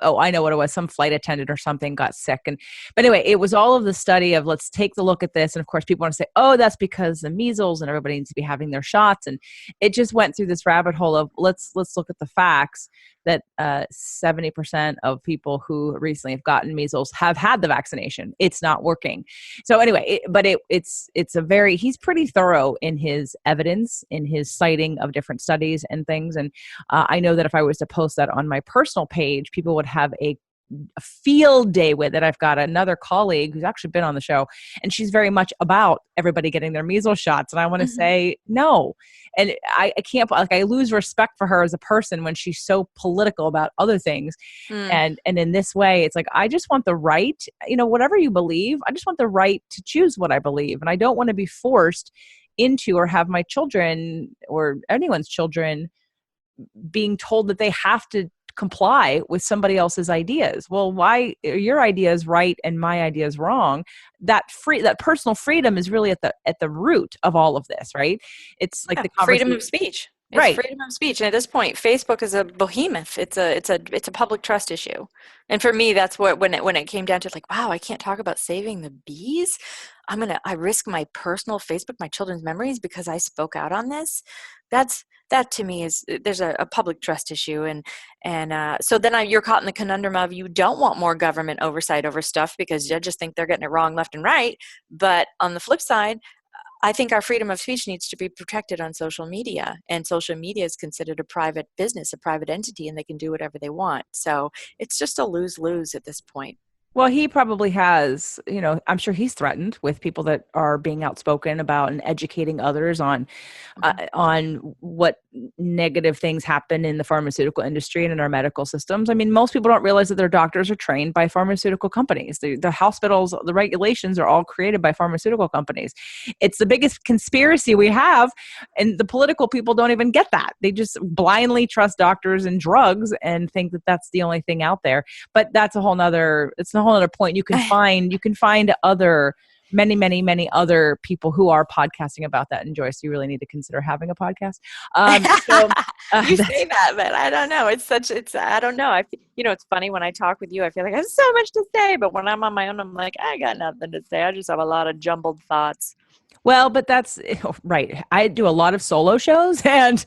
I know what it was. Some flight attendant or something got sick. But anyway, it was all of the study of, let's take the look at this. And of course, people want to say, oh, that's because the measles and everybody needs to be having their shots. And it just went through this rabbit hole of let's look at the facts that 70% of people who recently have gotten measles have had the vaccination. It's not working. So anyway, he's pretty thorough in his evidence, in his citing of different studies and things. And I know that if I was to post that on my personal page, people would have a a field day with it. I've got another colleague who's actually been on the show, and she's very much about everybody getting their measles shots. And I want to say no. And I can't, like, I lose respect for her as a person when she's so political about other things. And in this way, it's like, I just want the right, whatever you believe, I just want the right to choose what I believe. And I don't want to be forced into, or have my children or anyone's children being told that they have to comply with somebody else's ideas. Well, why are your ideas right and my ideas wrong? That personal freedom is really at the root of all of this, right? It's like the freedom of speech. It's right. Freedom of speech. And at this point, Facebook is a behemoth. It's a public trust issue. And for me, that's what, when it came down to, like, wow, I can't talk about saving the bees. I risk my personal Facebook, my children's memories, because I spoke out on this. That to me is, there's a public trust issue. And so then you're caught in the conundrum of, you don't want more government oversight over stuff because judges think they're getting it wrong left and right. But on the flip side, I think our freedom of speech needs to be protected on social media, and social media is considered a private business, a private entity, and they can do whatever they want. So it's just a lose-lose at this point. Well, he probably has, I'm sure he's threatened with people that are being outspoken about and educating others on what negative things happen in the pharmaceutical industry and in our medical systems. I mean, most people don't realize that their doctors are trained by pharmaceutical companies. The hospitals, the regulations are all created by pharmaceutical companies. It's the biggest conspiracy we have, and the political people don't even get that. They just blindly trust doctors and drugs and think that that's the only thing out there. But that's a whole nother point. You can find many other people who are podcasting about that. And Joyce, you really need to consider having a podcast. You say that, but I don't know. I don't know. It's funny when I talk with you, I feel like I have so much to say, but when I'm on my own, I'm like, I got nothing to say. I just have a lot of jumbled thoughts. Well, but that's right. I do a lot of solo shows, and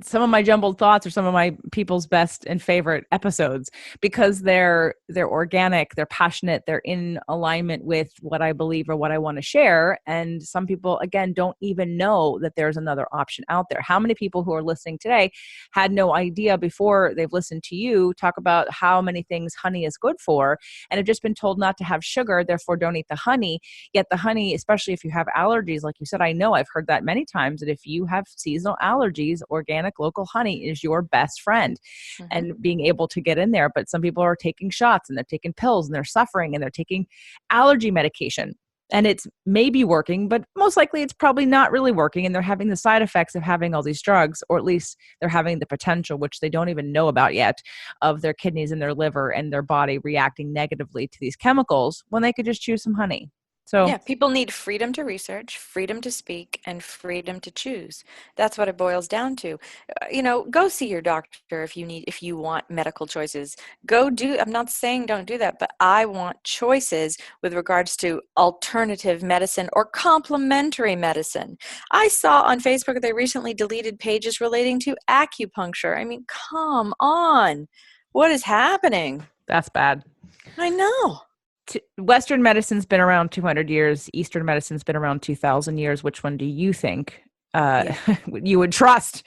some of my jumbled thoughts are some of my people's best and favorite episodes, because they're organic, they're passionate, they're in alignment with what I believe or what I want to share. And some people, again, don't even know that there's another option out there. How many people who are listening today had no idea before they've listened to you talk about how many things honey is good for, and have just been told not to have sugar, therefore don't eat the honey. Yet the honey, especially if you have allergies, like you said, I know I've heard that many times, that if you have seasonal allergies, organic local honey is your best friend. And being able to get in there. But some people are taking shots and they're taking pills and they're suffering and they're taking allergy medication. And it's maybe working, but most likely it's probably not really working. And they're having the side effects of having all these drugs, or at least they're having the potential, which they don't even know about yet, of their kidneys and their liver and their body reacting negatively to these chemicals, when they could just choose some honey. So yeah, people need freedom to research, freedom to speak, and freedom to choose. That's what it boils down to. Go see your doctor if you want medical choices. I'm not saying don't do that, but I want choices with regards to alternative medicine or complementary medicine. I saw on Facebook they recently deleted pages relating to acupuncture. I mean, come on. What is happening? that's bad. I know. Western medicine's been around 200 years. Eastern medicine's been around 2,000 years. Which one do you think you would trust?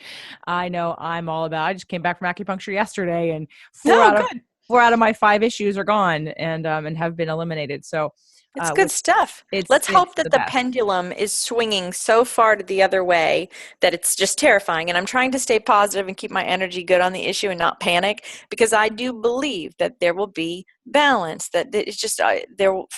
I know I'm all about, I just came back from acupuncture yesterday, and four out of my 5 issues are gone and have been eliminated. So it's good stuff. Let's hope that the pendulum is swinging so far to the other way that it's just terrifying. And I'm trying to stay positive and keep my energy good on the issue and not panic, because I do believe that there will be balance, that it's just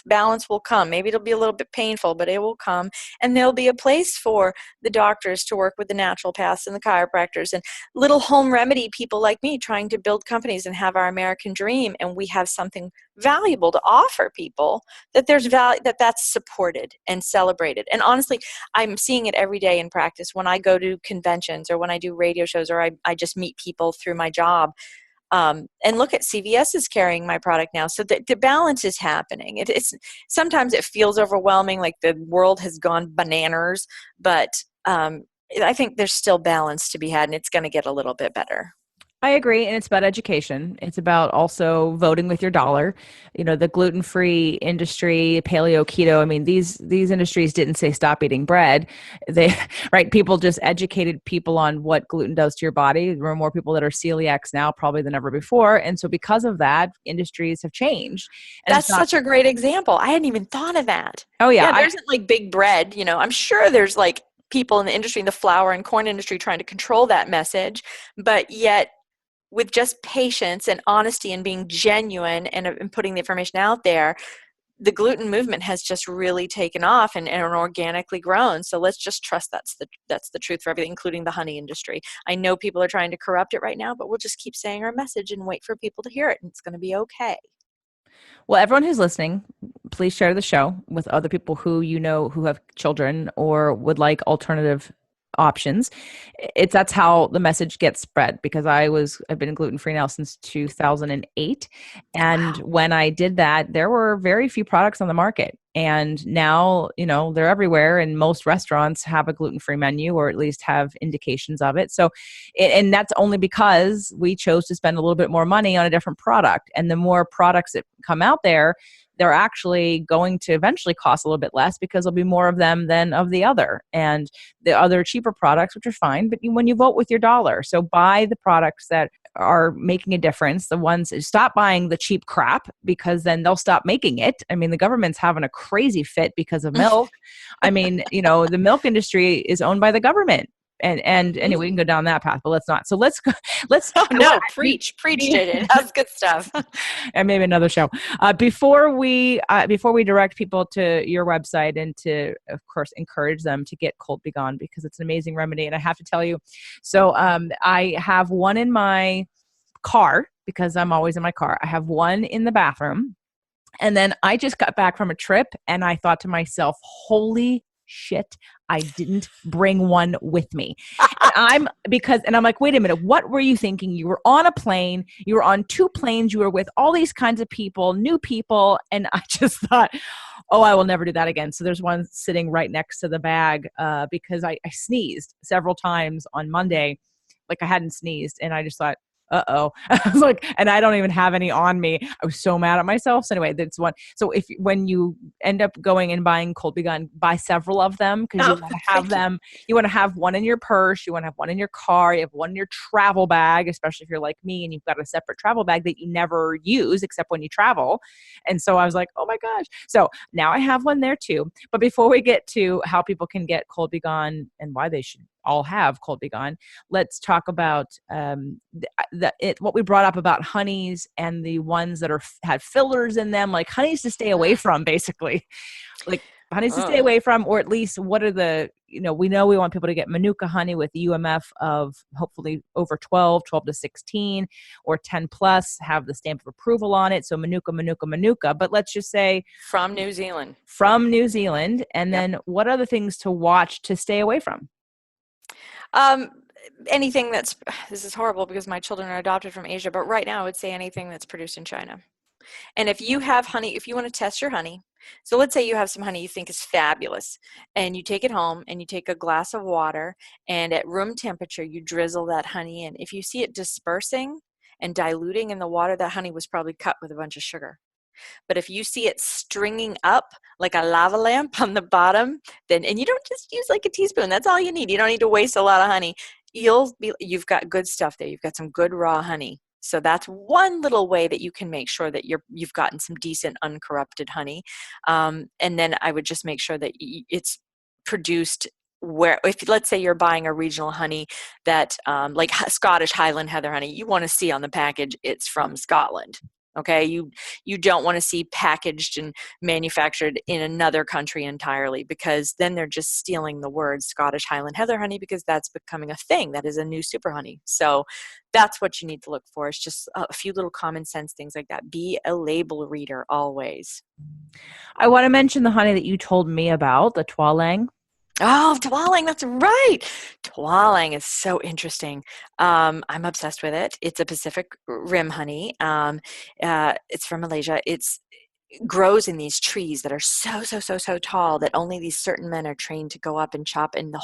balance will come. Maybe it'll be a little bit painful, but it will come. And there'll be a place for the doctors to work with the naturopaths and the chiropractors and little home remedy people like me trying to build companies and have our American dream. And we have something valuable to offer people, that there's value, that's supported and celebrated. And honestly, I'm seeing it every day in practice when I go to conventions or when I do radio shows, or I just meet people through my job. And look at CVS is carrying my product now. So the balance is happening. It's sometimes it feels overwhelming, like the world has gone bananas, but I think there's still balance to be had, and it's going to get a little bit better. I agree. And it's about education. It's about also voting with your dollar. The gluten-free industry, paleo, keto. I mean, these industries didn't say stop eating bread. They, right. People just educated people on what gluten does to your body. There are more people that are celiacs now probably than ever before. And so because of that, industries have changed. And it's That's not, such a great example. I hadn't even thought of that. oh yeah, Yeah, there isn't like big bread, I'm sure there's like people in the industry, in the flour and corn industry trying to control that message, but yet with just patience and honesty and being genuine and putting the information out there, the gluten movement has just really taken off and organically grown. So let's just trust that's the truth for everything, including the honey industry. I know people are trying to corrupt it right now, but we'll just keep saying our message and wait for people to hear it, and it's going to be okay. well, everyone who's listening, please share the show with other people who who have children or would like alternative options. That's how the message gets spread, because I've been gluten free now since 2008, and Wow. when I did that, there were very few products on the market, and now they're everywhere, and most restaurants have a gluten free menu, or at least have indications of it. So, and that's only because we chose to spend a little bit more money on a different product, and the more products that come out there, they're actually going to eventually cost a little bit less, because there'll be more of them than of the other. And the other cheaper products, which are fine, but when you vote with your dollar, so buy the products that are making a difference. The ones, stop buying the cheap crap, because then they'll stop making it. I mean, the government's having a crazy fit because of milk. I mean, the milk industry is owned by the government. And anyway, we can go down that path, but let's not. So let's go. Let's Oh no, preach, JJ. That's good stuff. and maybe another show. Before we direct people to your website, and to, of course, encourage them to get Cold Begone, because it's an amazing remedy. And I have to tell you, so I have one in my car, because I'm always in my car. I have one in the bathroom, and then I just got back from a trip, and I thought to myself, holy shit, I didn't bring one with me. And I'm like, wait a minute, what were you thinking? You were on a plane, you were on two planes, you were with all these kinds of people, new people. And I just thought, oh, I will never do that again. So there's one sitting right next to the bag, because I sneezed several times on Monday, like I hadn't sneezed. And I just thought, uh-oh. I was like, and I don't even have any on me. I was so mad at myself. So anyway, that's one. So when you end up going and buying Cold Begone, buy several of them, because you Oh, want to have them. You want to have one in your purse. You want to have one in your car. You have one in your travel bag, especially if you're like me and you've got a separate travel bag that you never use except when you travel. And so I was like, oh my gosh. So now I have one there too. But before we get to how people can get Cold Begone and why they should all have Cold Begone, let's talk about what we brought up about honeys and the ones that had fillers in them, like honeys to stay away from, basically. Like honeys to stay away from, or at least what are the, we know we want people to get Manuka honey with UMF of hopefully over 12 to 16, or 10 plus, have the stamp of approval on it. So Manuka. But let's just say from New Zealand. And then what are the things to watch to stay away from? Anything this is horrible because my children are adopted from Asia, but right now I would say anything that's produced in China. And if you have honey, if you want to test your honey, so let's say you have some honey you think is fabulous, and you take it home and you take a glass of water, and at room temperature you drizzle that honey in. If you see it dispersing and diluting in the water, that honey was probably cut with a bunch of sugar. But if you see it stringing up like a lava lamp on the bottom, then, and you don't just use like a teaspoon, that's all you need. You don't need to waste a lot of honey. You've got good stuff there. You've got some good raw honey. So that's one little way that you can make sure that you've gotten some decent uncorrupted honey. And then I would just make sure that it's produced where, if let's say you're buying a regional honey that like Scottish Highland Heather honey, you want to see on the package it's from Scotland. Okay, you don't want to see packaged and manufactured in another country entirely, because then they're just stealing the word Scottish Highland Heather honey, because that's becoming a thing. That is a new super honey. So that's what you need to look for. It's just a few little common sense things like that. Be a label reader always. I want to mention the honey that you told me about, the Twalang. Oh, Twalang, that's right. Twalang is so interesting. I'm obsessed with it. It's a Pacific Rim honey. It's from Malaysia. It grows in these trees that are so tall that only these certain men are trained to go up and chop. And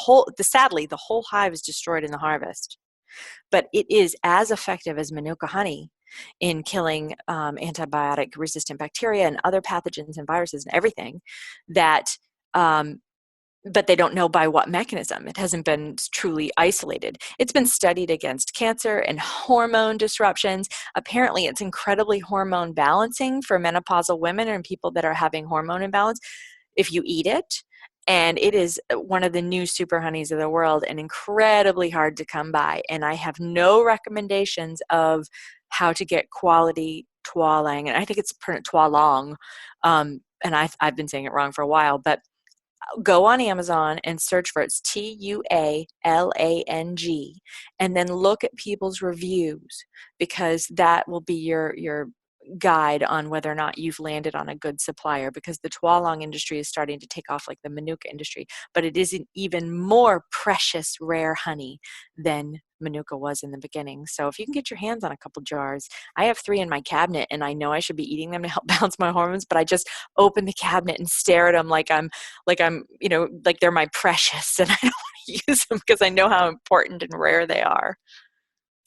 sadly, the whole hive is destroyed in the harvest. but it is as effective as Manuka honey in killing antibiotic resistant bacteria and other pathogens and viruses and everything that but they don't know by what mechanism. It hasn't been truly isolated. It's been studied against cancer and hormone disruptions. Apparently, it's incredibly hormone balancing for menopausal women and people that are having hormone imbalance if you eat it. And it is one of the new super honeys of the world and incredibly hard to come by. And I have no recommendations of how to get quality tualang. And I think it's tualang. And I've been saying it wrong for a while, but go on Amazon and search for it's Tualang, and then look at people's reviews, because that will be your guide on whether or not you've landed on a good supplier, because the tualang industry is starting to take off like the Manuka industry, but it is an even more precious, rare honey than Manuka was in the beginning. So if you can get your hands on a couple jars, I have 3 in my cabinet, and I know I should be eating them to help balance my hormones, but I just open the cabinet and stare at them like I'm, like they're my precious, and I don't want to use them because I know how important and rare they are.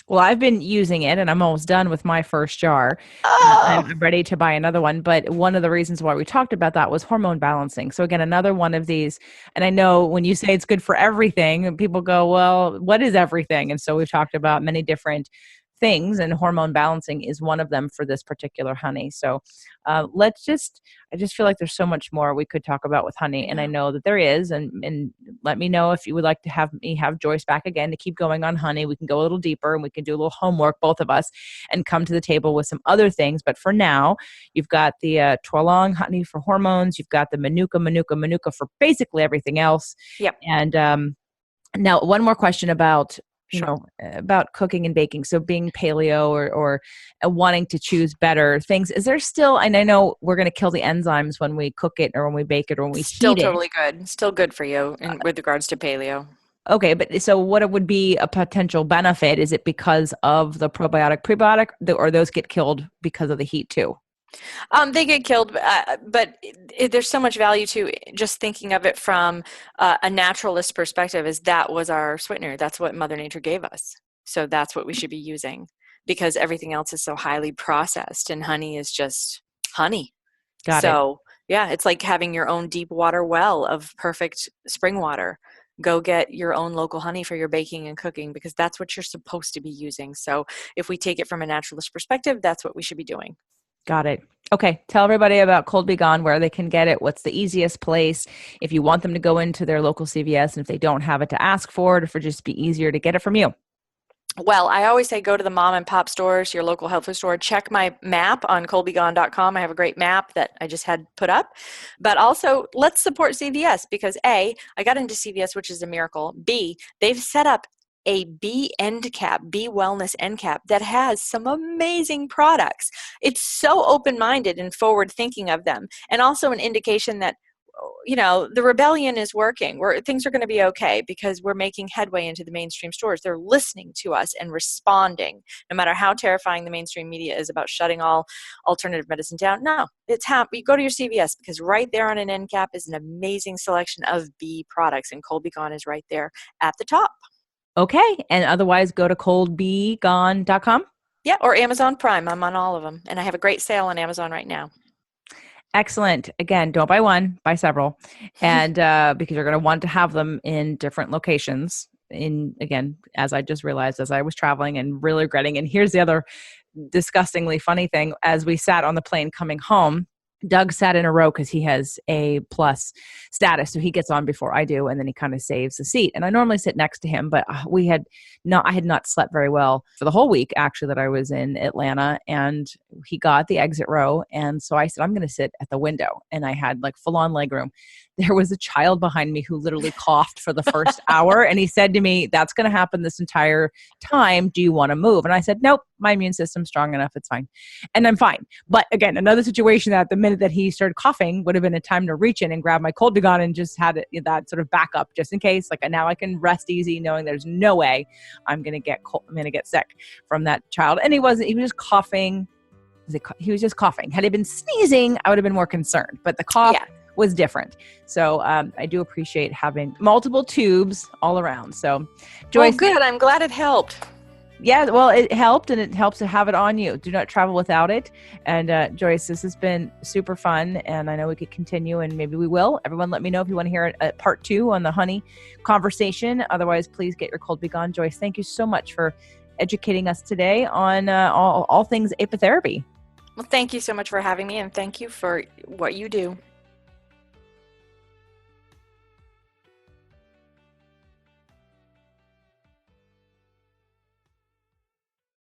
Well, I've been using it and I'm almost done with my first jar. Oh, I'm ready to buy another one. But one of the reasons why we talked about that was hormone balancing. So again, another one of these. And I know when you say it's good for everything, people go, well, what is everything? And so we've talked about many different things, and hormone balancing is one of them for this particular honey. So I just feel like there's so much more we could talk about with honey. And I know that there is, and let me know if you would like to have me have Joyce back again to keep going on honey. We can go a little deeper and we can do a little homework, both of us, and come to the table with some other things. But for now, you've got the tualang honey for hormones. You've got the Manuka for basically everything else. yep. And now one more question about Sure. about cooking and baking. So being paleo or wanting to choose better things, is there still, and I know we're going to kill the enzymes when we cook it or when we bake it or when we Still heat it. totally good. Still good for you with regards to paleo. Okay, but so what it would be a potential benefit? Is it because of the probiotic, prebiotic, or those get killed because of the heat too? They get killed, but there's so much value to just thinking of it from a naturalist perspective. Is that was our sweetener? That's what Mother Nature gave us. So that's what we should be using, because everything else is so highly processed, and honey is just honey. Got it. So yeah, it's like having your own deep water well of perfect spring water. Go get your own local honey for your baking and cooking, because that's what you're supposed to be using. So if we take it from a naturalist perspective, that's what we should be doing. Got it. Okay. Tell everybody about Cold Be Gone, where they can get it. What's the easiest place? If you want them to go into their local CVS, and if they don't have it, to ask for it, or for just be easier to get it from you. Well, I always say go to the mom and pop stores, your local health food store. Check my map on coldbegone.com. I have a great map that I just had put up. But also, let's support CVS, because A, I got into CVS, which is a miracle. B, they've set up a bee end cap, bee wellness end cap, that has some amazing products. It's so open-minded and forward thinking of them, and also an indication that the rebellion is working, where things are going to be okay, because we're making headway into the mainstream stores. They're listening to us and responding, no matter how terrifying the mainstream media is about shutting all alternative medicine down. No, it's you go to your CVS, because right there on an end cap is an amazing selection of bee products, and Cold Be Gone is right there at the top. Okay. And otherwise, go to coldbegone.com. Yeah, or Amazon Prime. I'm on all of them. And I have a great sale on Amazon right now. Excellent. Again, don't buy one, buy several. And because you're going to want to have them in different locations. Again, as I just realized as I was traveling and really regretting. And here's the other disgustingly funny thing. As we sat on the plane coming home, Doug sat in a row because he has A+ status. So he gets on before I do, and then he kind of saves the seat. And I normally sit next to him, but I had not slept very well for the whole week, actually, that I was in Atlanta. And he got the exit row. And so I said, I'm going to sit at the window. And I had like full on legroom. There was a child behind me who literally coughed for the first hour. And he said to me, that's going to happen this entire time. Do you want to move? And I said, nope, my immune system's strong enough. It's fine. And I'm fine. But again, another situation that the minute that he started coughing would have been a time to reach in and grab my Cold Be Gone and just had that sort of backup just in case. Like now I can rest easy knowing there's no way I'm going to get sick from that child. And he was just coughing. He was just coughing. Had he been sneezing, I would have been more concerned. But the cough was different. So I do appreciate having multiple tubes all around. So, Joyce, good. I'm glad it helped. Yeah, well, it helped, and it helps to have it on you. Do not travel without it. And Joyce, this has been super fun, and I know we could continue, and maybe we will. Everyone, let me know if you want to hear a part 2 on the honey conversation. Otherwise, please get your cold be gone. Joyce, thank you so much for educating us today on all things apitherapy. Well, thank you so much for having me, and thank you for what you do.